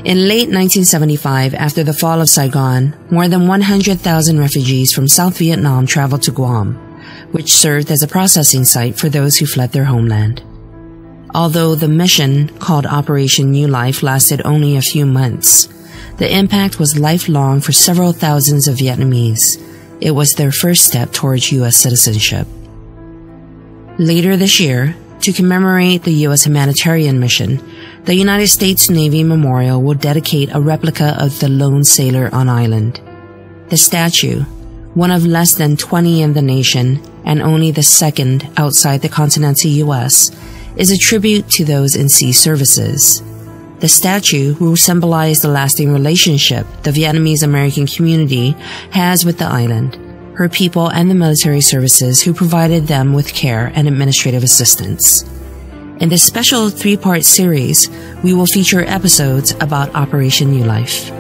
In late 1975, after the fall of Saigon, more than 100,000 refugees from South Vietnam traveled to Guam, which served as a processing site for those who fled their homeland. Although the mission, called Operation New Life, lasted only a few months, the impact was lifelong for several thousands of Vietnamese. It was their first step towards U.S. citizenship. Later this year, to commemorate the U.S. humanitarian mission, the United States Navy Memorial will dedicate a replica of the lone sailor on island. The statue, one of less than 20 in the nation and only the second outside the continental U.S., is a tribute to those in sea services. The statue will symbolize the lasting relationship the Vietnamese-American community has with the island, her people, and the military services who provided them with care and administrative assistance. In this special 3-part series, we will feature episodes about Operation New Life.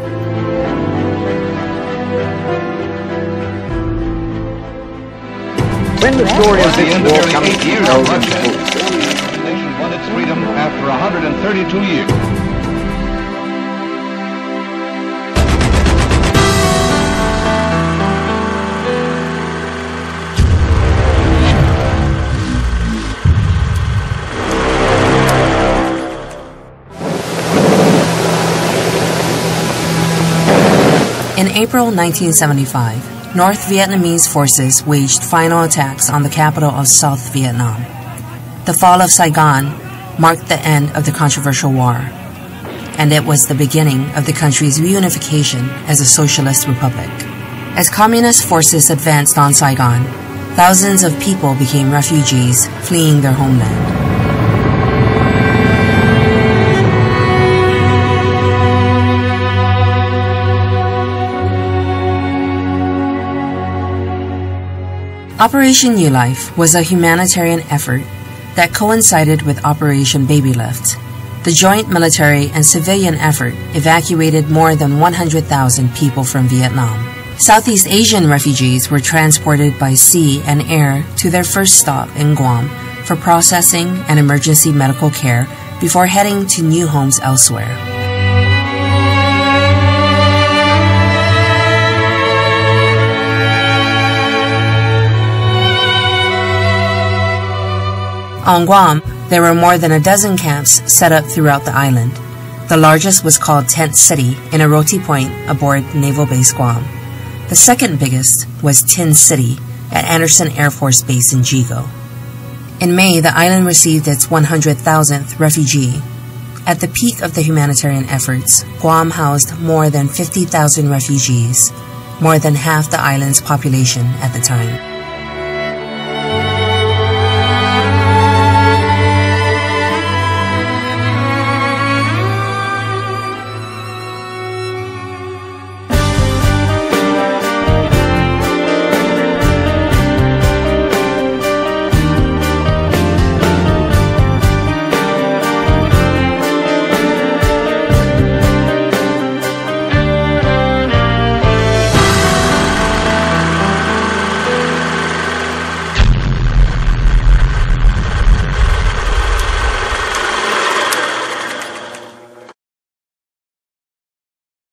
When the story of this war comes to know the nation won its freedom after 132 years. In April 1975, North Vietnamese forces waged final attacks on the capital of South Vietnam. The fall of Saigon marked the end of the controversial war, and it was the beginning of the country's reunification as a socialist republic. As communist forces advanced on Saigon, thousands of people became refugees fleeing their homeland. Operation New Life was a humanitarian effort that coincided with Operation Baby Lift. The joint military and civilian effort evacuated more than 100,000 people from Vietnam. Southeast Asian refugees were transported by sea and air to their first stop in Guam for processing and emergency medical care before heading to new homes elsewhere. On Guam, there were more than a dozen camps set up throughout the island. The largest was called Tent City in Aroti Point aboard Naval Base Guam. The second biggest was Tin City at Andersen Air Force Base in Jigo. In May, the island received its 100,000th refugee. At the peak of the humanitarian efforts, Guam housed more than 50,000 refugees, more than half the island's population at the time.